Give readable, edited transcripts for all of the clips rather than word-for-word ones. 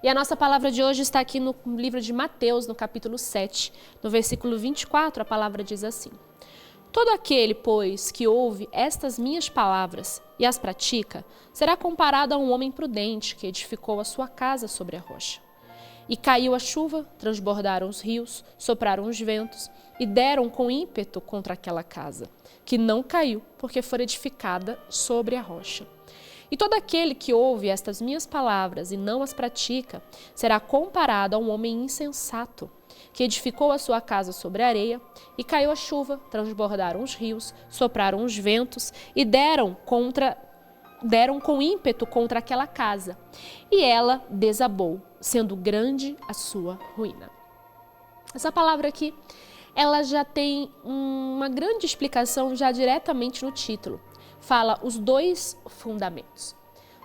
E a nossa palavra de hoje está aqui no livro de Mateus, no capítulo 7, no versículo 24, a palavra diz assim: Todo aquele, pois, que ouve estas minhas palavras e as pratica, será comparado a um homem prudente que edificou a sua casa sobre a rocha. E caiu a chuva, transbordaram os rios, sopraram os ventos e deram com ímpeto contra aquela casa, que não caiu, porque foi edificada sobre a rocha. E todo aquele que ouve estas minhas palavras e não as pratica, será comparado a um homem insensato, que edificou a sua casa sobre a areia, e caiu a chuva, transbordaram os rios, sopraram os ventos e deram com ímpeto contra aquela casa. E ela desabou, sendo grande a sua ruína. Essa palavra aqui, ela já tem uma grande explicação já diretamente no título. Fala os dois fundamentos.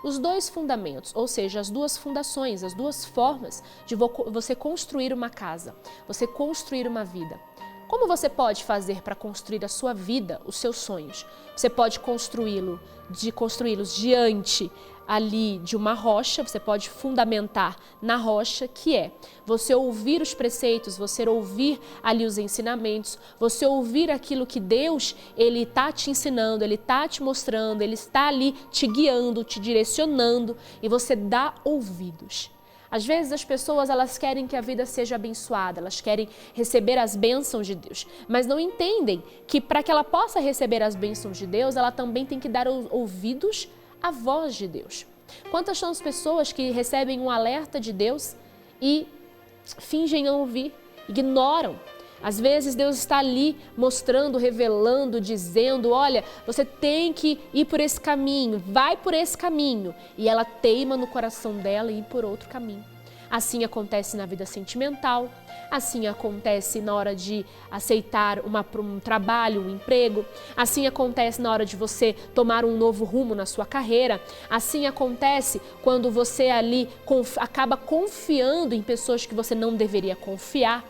Os dois fundamentos, ou seja, as duas fundações, as duas formas de você construir uma casa, você construir uma vida. Como você pode fazer para construir a sua vida, os seus sonhos? Você pode construí-los diante ali de uma rocha, você pode fundamentar na rocha, que é você ouvir os preceitos, você ouvir ali os ensinamentos, você ouvir aquilo que Deus, Ele está te ensinando, Ele está te mostrando, Ele está ali te guiando, te direcionando, e você dá ouvidos. Às vezes as pessoas, elas querem que a vida seja abençoada, elas querem receber as bênçãos de Deus, mas não entendem que para que ela possa receber as bênçãos de Deus, ela também tem que dar ouvidos à voz de Deus. Quantas são as pessoas que recebem um alerta de Deus e fingem não ouvir, ignoram? Às vezes Deus está ali mostrando, revelando, dizendo, olha, você tem que ir por esse caminho, vai por esse caminho. E ela teima no coração dela e ir por outro caminho. Assim acontece na vida sentimental, assim acontece na hora de aceitar um trabalho, um emprego, assim acontece na hora de você tomar um novo rumo na sua carreira, assim acontece quando você ali acaba confiando em pessoas que você não deveria confiar.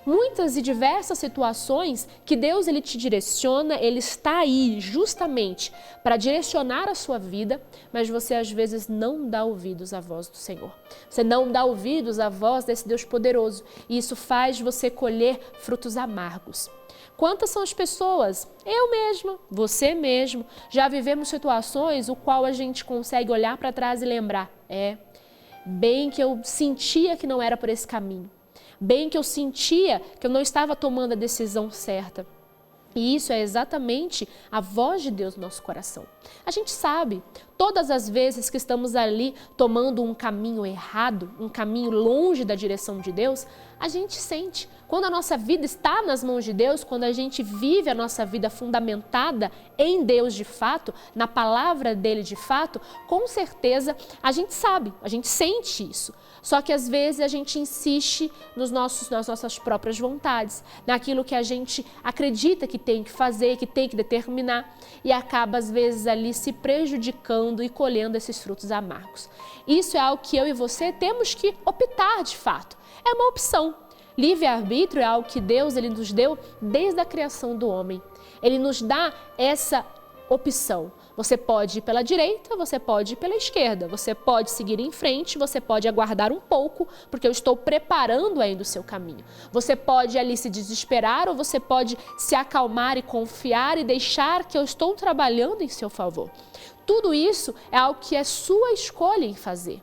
Muitas e diversas situações que Deus ele te direciona, Ele está aí justamente para direcionar a sua vida, mas você às vezes não dá ouvidos à voz do Senhor. Você não dá ouvidos à voz desse Deus poderoso e isso faz você colher frutos amargos. Quantas são as pessoas, eu mesma, você mesmo, já vivemos situações o qual a gente consegue olhar para trás e lembrar, bem que eu sentia que não era por esse caminho. Bem que eu sentia que eu não estava tomando a decisão certa. E isso é exatamente a voz de Deus no nosso coração. A gente sabe, todas as vezes que estamos ali tomando um caminho errado, um caminho longe da direção de Deus, a gente sente. Quando a nossa vida está nas mãos de Deus, quando a gente vive a nossa vida fundamentada em Deus de fato, na palavra dele de fato, com certeza a gente sabe, a gente sente isso. Só que às vezes a gente insiste nas nossas próprias vontades, naquilo que a gente acredita que tem que fazer, que tem que determinar e acaba às vezes ali se prejudicando e colhendo esses frutos amargos. Isso é algo que eu e você temos que optar de fato. É uma opção. Livre-arbítrio é algo que Deus ele nos deu desde a criação do homem. Ele nos dá essa opção. Você pode ir pela direita, você pode ir pela esquerda, você pode seguir em frente, você pode aguardar um pouco, porque eu estou preparando ainda o seu caminho. Você pode ali se desesperar ou você pode se acalmar e confiar e deixar que eu estou trabalhando em seu favor. Tudo isso é algo que é sua escolha em fazer.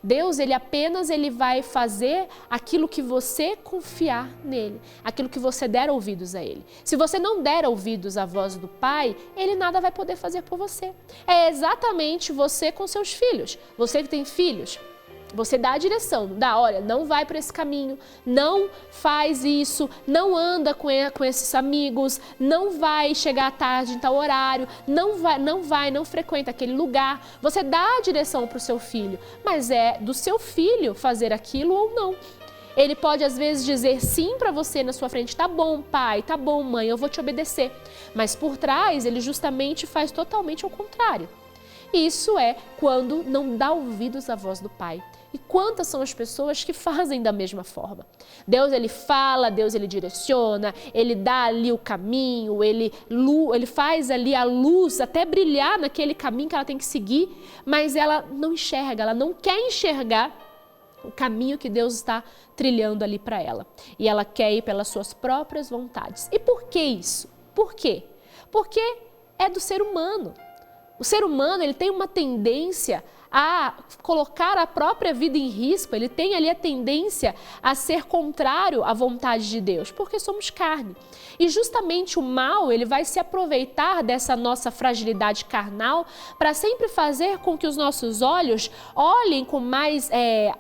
Deus, ele vai fazer aquilo que você confiar nele, aquilo que você der ouvidos a ele. Se você não der ouvidos à voz do Pai, ele nada vai poder fazer por você. É exatamente você com seus filhos. Você que tem filhos, você dá a direção, olha, não vai por esse caminho, não faz isso, não anda com esses amigos, não vai chegar tarde em tal horário, não frequenta aquele lugar. Você dá a direção para o seu filho, mas é do seu filho fazer aquilo ou não. Ele pode às vezes dizer sim para você na sua frente, tá bom pai, tá bom mãe, eu vou te obedecer. Mas por trás ele justamente faz totalmente ao contrário. Isso é quando não dá ouvidos à voz do Pai. E quantas são as pessoas que fazem da mesma forma? Deus, ele fala, Deus, ele direciona, ele dá ali o caminho, ele faz ali a luz até brilhar naquele caminho que ela tem que seguir, mas ela não enxerga, ela não quer enxergar o caminho que Deus está trilhando ali para ela. E ela quer ir pelas suas próprias vontades. E por que isso? Por quê? Porque é do ser humano. O ser humano, ele tem uma tendência a colocar a própria vida em risco, ele tem ali a tendência a ser contrário à vontade de Deus, porque somos carne. E justamente o mal, ele vai se aproveitar dessa nossa fragilidade carnal para sempre fazer com que os nossos olhos olhem com mais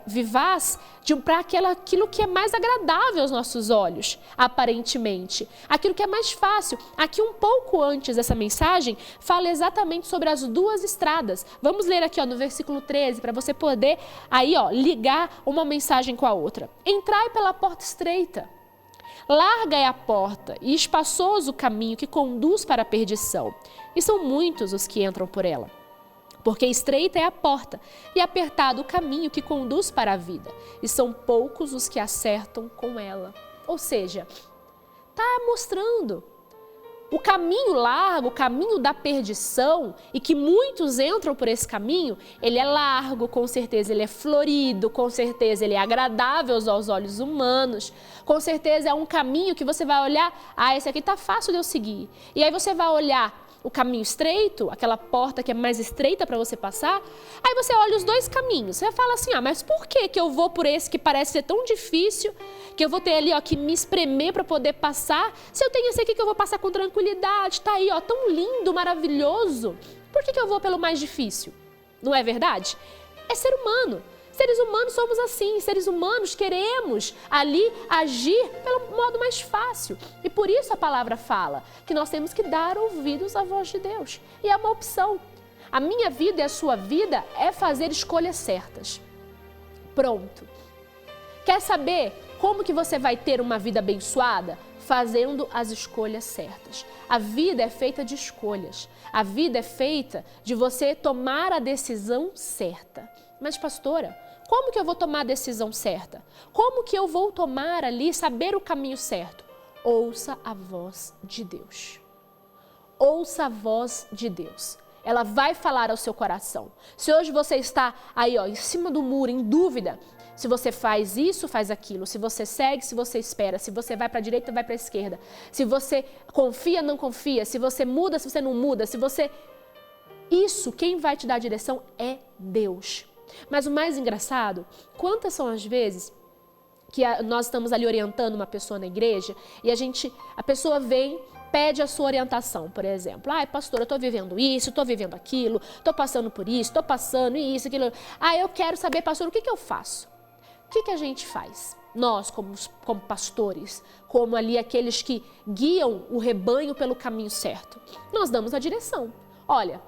vivaz para aquilo que é mais agradável aos nossos olhos, aparentemente. Aquilo que é mais fácil. Aqui um pouco antes dessa mensagem, fala exatamente sobre as duas estradas. Vamos ler aqui no versículo 13, para você poder aí ligar uma mensagem com a outra. Entrai pela porta estreita. Larga é a porta e espaçoso o caminho que conduz para a perdição. E são muitos os que entram por ela. Porque estreita é a porta e apertado o caminho que conduz para a vida, e são poucos os que acertam com ela. Ou seja, está mostrando o caminho largo, o caminho da perdição, e que muitos entram por esse caminho, ele é largo, com certeza ele é florido, com certeza ele é agradável aos olhos humanos, com certeza é um caminho que você vai olhar, esse aqui está fácil de eu seguir. E aí você vai olhar o caminho estreito, aquela porta que é mais estreita para você passar, aí você olha os dois caminhos, você fala assim, mas por que eu vou por esse que parece ser tão difícil, que eu vou ter ali que me espremer para poder passar, se eu tenho esse aqui que eu vou passar com tranquilidade, tá aí tão lindo, maravilhoso, por que eu vou pelo mais difícil? Não é verdade? É ser humano. Seres humanos somos assim, seres humanos queremos ali agir pelo modo mais fácil. E por isso a palavra fala que nós temos que dar ouvidos à voz de Deus. E é uma opção. A minha vida e a sua vida é fazer escolhas certas. Pronto. Quer saber como que você vai ter uma vida abençoada? Fazendo as escolhas certas. A vida é feita de escolhas. A vida é feita de você tomar a decisão certa. Mas pastora, como que eu vou tomar a decisão certa? Como que eu vou tomar ali, saber o caminho certo? Ouça a voz de Deus. Ouça a voz de Deus. Ela vai falar ao seu coração. Se hoje você está aí em cima do muro, em dúvida, se você faz isso, faz aquilo, se você segue, se você espera, se você vai para a direita, vai para a esquerda, se você confia, não confia, se você muda, se você não muda, se você... Isso, quem vai te dar a direção é Deus. Mas o mais engraçado, quantas são as vezes que nós estamos ali orientando uma pessoa na igreja e a pessoa vem, pede a sua orientação, por exemplo. Pastor, eu estou vivendo isso, estou vivendo aquilo, estou passando por isso, estou passando isso, aquilo. Eu quero saber, pastor, o que eu faço? O que a gente faz? Nós, como pastores, como ali aqueles que guiam o rebanho pelo caminho certo, nós damos a direção. Olha,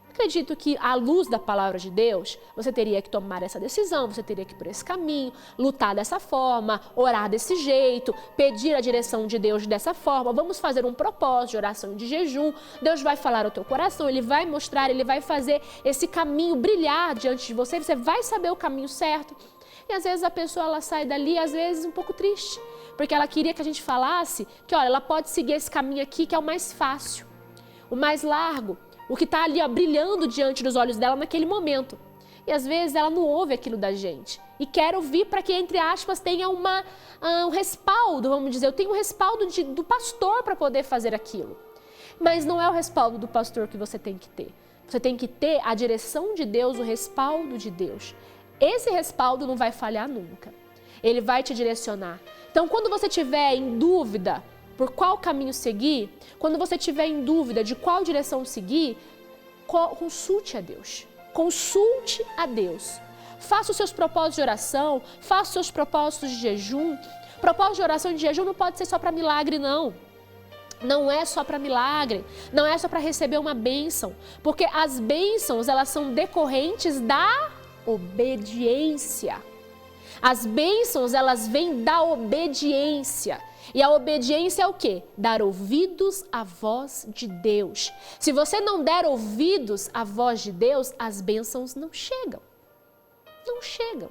acredito que, à luz da palavra de Deus, você teria que tomar essa decisão, você teria que ir por esse caminho, lutar dessa forma, orar desse jeito, pedir a direção de Deus dessa forma. Vamos fazer um propósito de oração e de jejum. Deus vai falar ao teu coração, Ele vai mostrar, Ele vai fazer esse caminho brilhar diante de você, você vai saber o caminho certo. E às vezes a pessoa ela sai dali, às vezes um pouco triste, porque ela queria que a gente falasse que, olha, ela pode seguir esse caminho aqui que é o mais fácil, o mais largo, o que está ali brilhando diante dos olhos dela naquele momento. E às vezes ela não ouve aquilo da gente. E quer ouvir para que, entre aspas, tenha um respaldo, vamos dizer. Eu tenho um respaldo do pastor para poder fazer aquilo. Mas não é o respaldo do pastor que você tem que ter. Você tem que ter a direção de Deus, o respaldo de Deus. Esse respaldo não vai falhar nunca. Ele vai te direcionar. Então, quando você estiver em dúvida por qual caminho seguir, quando você estiver em dúvida de qual direção seguir, consulte a Deus. Consulte a Deus. Faça os seus propósitos de oração, faça os seus propósitos de jejum. Propósito de oração e de jejum não pode ser só para milagre, não. Não é só para milagre, não é só para receber uma bênção, porque as bênçãos, elas são decorrentes da obediência. As bênçãos, elas vêm da obediência. E a obediência é o quê? Dar ouvidos à voz de Deus. Se você não der ouvidos à voz de Deus, as bênçãos não chegam. Não chegam.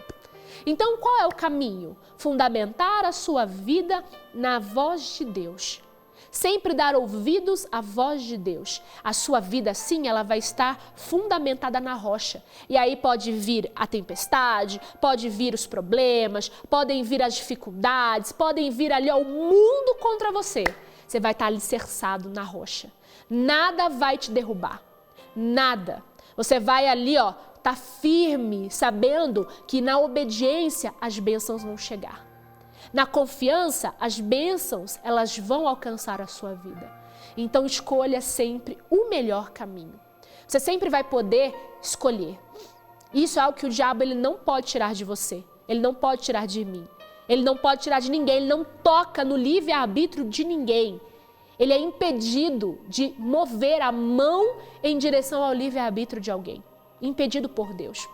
Então, qual é o caminho? Fundamentar a sua vida na voz de Deus. Sempre dar ouvidos à voz de Deus. A sua vida, sim, ela vai estar fundamentada na rocha. E aí pode vir a tempestade, pode vir os problemas, podem vir as dificuldades, podem vir ali o mundo contra você. Você vai estar alicerçado na rocha. Nada vai te derrubar. Nada. Você vai ali, tá firme, sabendo que na obediência as bênçãos vão chegar. Na confiança, as bênçãos, elas vão alcançar a sua vida. Então, escolha sempre o melhor caminho. Você sempre vai poder escolher. Isso é algo que o diabo ele não pode tirar de você. Ele não pode tirar de mim. Ele não pode tirar de ninguém. Ele não toca no livre-arbítrio de ninguém. Ele é impedido de mover a mão em direção ao livre-arbítrio de alguém. Impedido por Deus.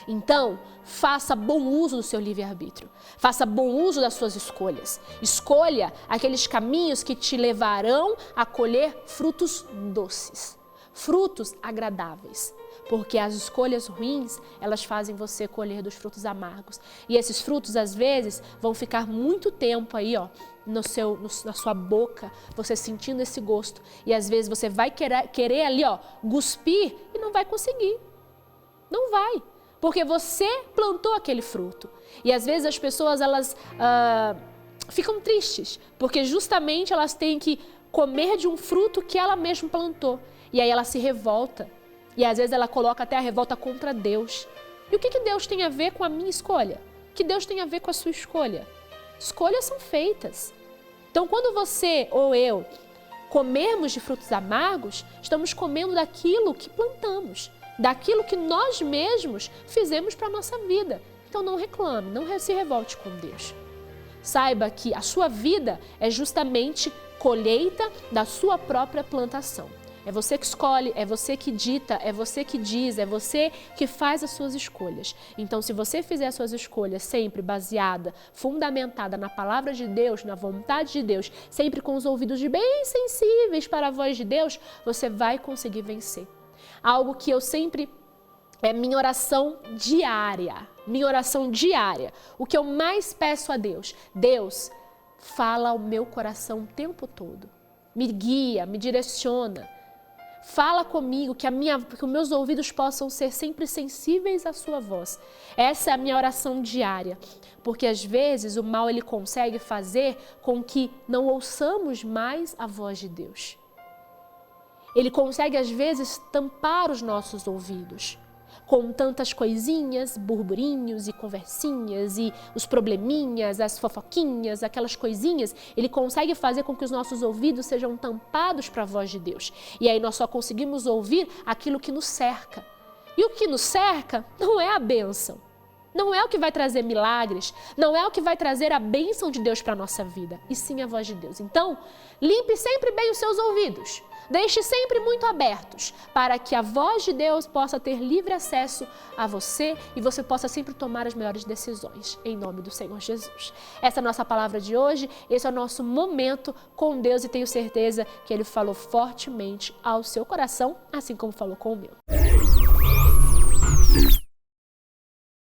Então, faça bom uso do seu livre-arbítrio. Faça bom uso das suas escolhas. Escolha aqueles caminhos que te levarão a colher frutos doces, frutos agradáveis. Porque as escolhas ruins, elas fazem você colher dos frutos amargos. E esses frutos, às vezes, vão ficar muito tempo aí, na sua boca, você sentindo esse gosto. E às vezes você vai querer ali, cuspir e não vai conseguir. Não vai. Porque você plantou aquele fruto. E às vezes as pessoas, elas ficam tristes, porque justamente elas têm que comer de um fruto que ela mesma plantou. E aí ela se revolta. E às vezes ela coloca até a revolta contra Deus. E o que Deus tem a ver com a minha escolha? O que Deus tem a ver com a sua escolha? Escolhas são feitas. Então quando você ou eu comermos de frutos amargos, estamos comendo daquilo que plantamos. Daquilo que nós mesmos fizemos para a nossa vida. Então não reclame, não se revolte com Deus. Saiba que a sua vida é justamente colheita da sua própria plantação. É você que escolhe, é você que dita, é você que diz, é você que faz as suas escolhas. Então, se você fizer as suas escolhas sempre baseada, fundamentada na palavra de Deus, na vontade de Deus, sempre com os ouvidos bem sensíveis para a voz de Deus, você vai conseguir vencer. Algo que eu sempre, é minha oração diária, o que eu mais peço a Deus. Deus, fala ao meu coração o tempo todo, me guia, me direciona. Fala comigo, que os meus ouvidos possam ser sempre sensíveis à sua voz. Essa é a minha oração diária, porque às vezes o mal ele consegue fazer com que não ouçamos mais a voz de Deus. Ele consegue às vezes tampar os nossos ouvidos com tantas coisinhas, burburinhos e conversinhas e os probleminhas, as fofoquinhas, aquelas coisinhas. Ele consegue fazer com que os nossos ouvidos sejam tampados para a voz de Deus. E aí nós só conseguimos ouvir aquilo que nos cerca. E o que nos cerca não é a bênção. Não é o que vai trazer milagres, não é o que vai trazer a bênção de Deus para a nossa vida, e sim a voz de Deus. Então, limpe sempre bem os seus ouvidos. Deixe sempre muito abertos para que a voz de Deus possa ter livre acesso a você e você possa sempre tomar as melhores decisões, em nome do Senhor Jesus. Essa é a nossa palavra de hoje, esse é o nosso momento com Deus e tenho certeza que Ele falou fortemente ao seu coração, assim como falou com o meu.